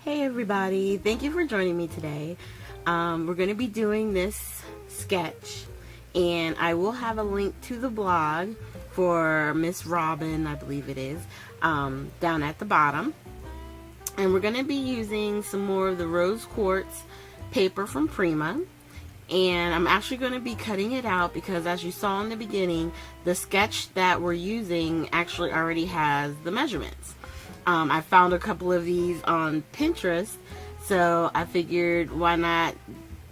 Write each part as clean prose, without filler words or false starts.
Hey everybody, thank you for joining me today. We're going to be doing this sketch, and I will have a link to the blog for Miss Robin, I believe it is, down at the bottom. And we're going to be using some more of the rose quartz paper from Prima. And I'm actually going to be cutting it out because, as you saw in the beginning, the sketch that we're using actually already has the measurements. I found a couple of these on Pinterest, so I figured why not,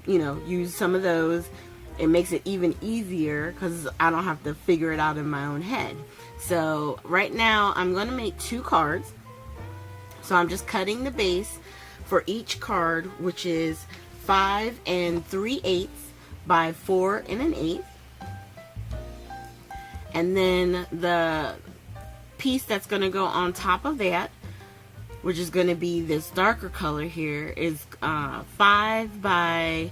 use some of those. It makes it even easier because I don't have to figure it out in my own head. So right now I'm going to make 2 cards. So I'm just cutting the base for each card, which is 5 3/8 by 4 1/8. And then the piece that's going to go on top of that, which is going to be this darker color here, is 5 by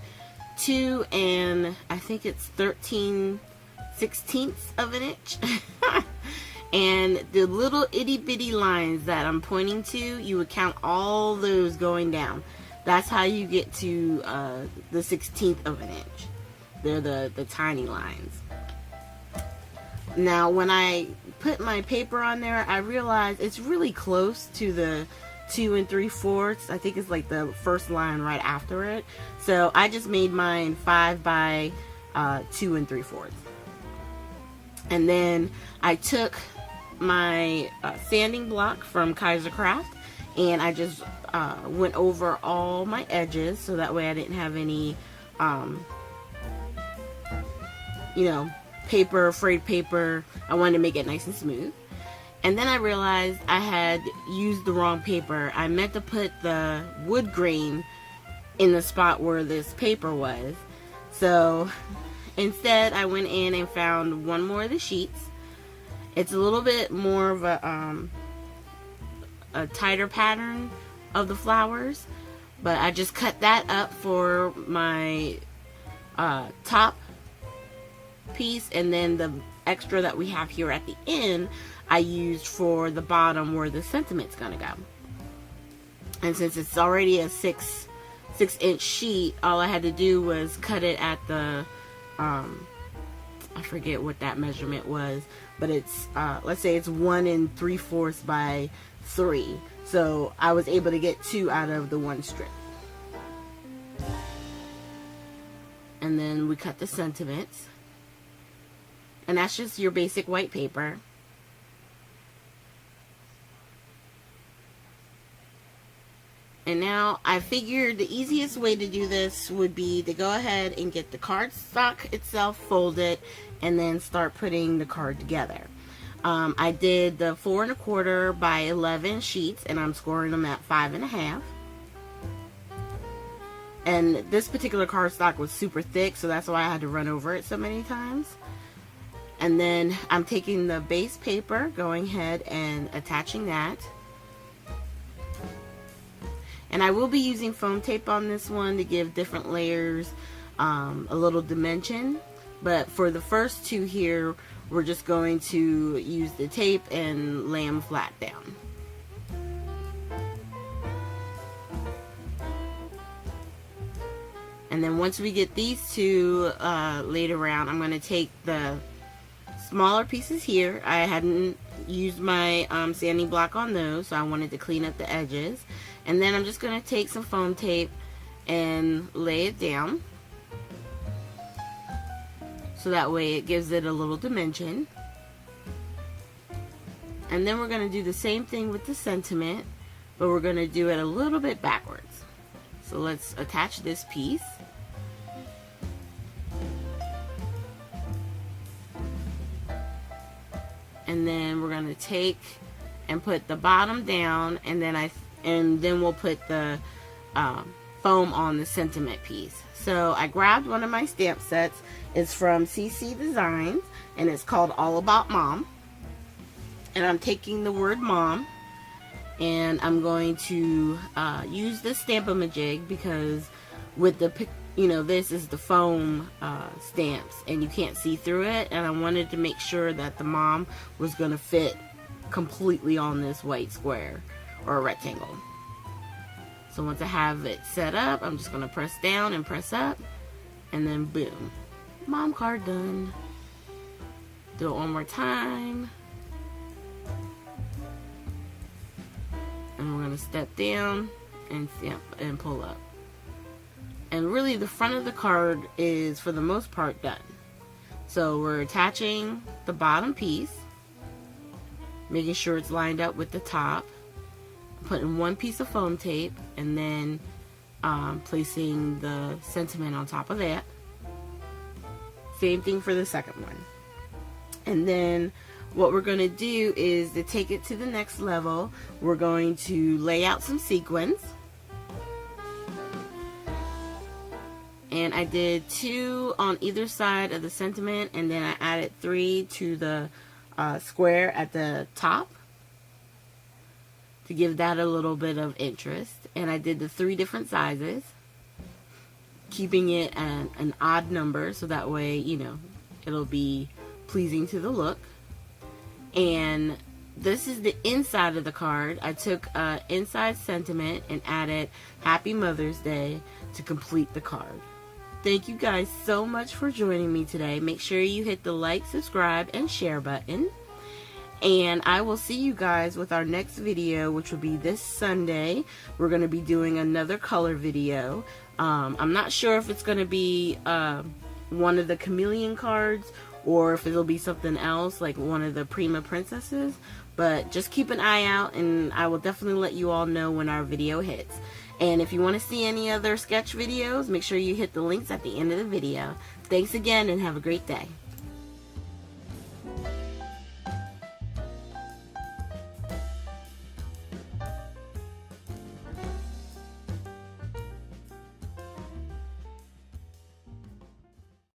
2 and I think it's 13/16 of an inch. And the little itty bitty lines that I'm pointing to, you would count all those going down. That's how you get to the 1/16 of an inch. They're the tiny lines. Now when I put my paper on there, I realized it's really close to the 2 3/4. I think it's like the first line right after it. So I just made mine 5 by 2 3/4. And then I took my sanding block from Kaisercraft, and I just went over all my edges so that way I didn't have any frayed paper. I wanted to make it nice and smooth. And then I realized I had used the wrong paper. I meant to put the wood grain in the spot where this paper was. So instead I went in and found one more of the sheets. It's a little bit more of a tighter pattern of the flowers, but I just cut that up for my top piece, and then the extra that we have here at the end I used for the bottom where the sentiment's gonna go. And since it's already a 6-inch sheet, all I had to do was cut it at the I forget what that measurement was, but it's let's say it's 1 3/4 by 3, so I was able to get 2 out of the 1 strip. And then we cut the sentiments, and that's just your basic white paper. And now I figured the easiest way to do this would be to go ahead and get the cardstock itself folded and then start putting the card together. I did the 4 1/4 by 11 sheets, and I'm scoring them at 5 1/2. And this particular cardstock was super thick, so that's why I had to run over it so many times. And then I'm taking the base paper, going ahead and attaching that. And I will be using foam tape on this one to give different layers a little dimension. But for the first 2 here, we're just going to use the tape and lay them flat down. And then once we get these 2 laid around, I'm going to take the smaller pieces here. I hadn't used my sanding block on those, so I wanted to clean up the edges. And then I'm just going to take some foam tape and lay it down, so that way it gives it a little dimension. And then we're going to do the same thing with the sentiment, but we're going to do it a little bit backwards. So let's attach this piece. And then we're going to take and put the bottom down, and then we'll put the foam on the sentiment piece. So I grabbed one of my stamp sets. It's from CC Designs, and it's called All About Mom. And I'm taking the word mom, and I'm going to use this Stamp-A-Majig because with the this is the foam stamps, and you can't see through it, and I wanted to make sure that the mom was going to fit completely on this white square or a rectangle. So once I have it set up, I'm just going to press down and press up, and then boom, mom card done. Do it one more time. And we're going to step down and stamp and pull up. And really the front of the card is for the most part done. So we're attaching the bottom piece, making sure it's lined up with the top, putting one piece of foam tape, and then placing the sentiment on top of that. Same thing for the second one. And then what we're going to do is to take it to the next level, we're going to lay out some sequins. And I did 2 on either side of the sentiment, and then I added 3 to the square at the top to give that a little bit of interest. And I did the 3 different sizes, keeping it an odd number so that way, you know, it'll be pleasing to the look. And this is the inside of the card. I took inside sentiment and added Happy Mother's Day to complete the card. Thank you guys so much for joining me today. Make sure you hit the like, subscribe, and share button. And I will see you guys with our next video, which will be this Sunday. We're going to be doing another color video. I'm not sure if it's going to be one of the chameleon cards or if it'll be something else like one of the Prima Princesses. But just keep an eye out, and I will definitely let you all know when our video hits. And if you want to see any other sketch videos, make sure you hit the links at the end of the video. Thanks again, and have a great day.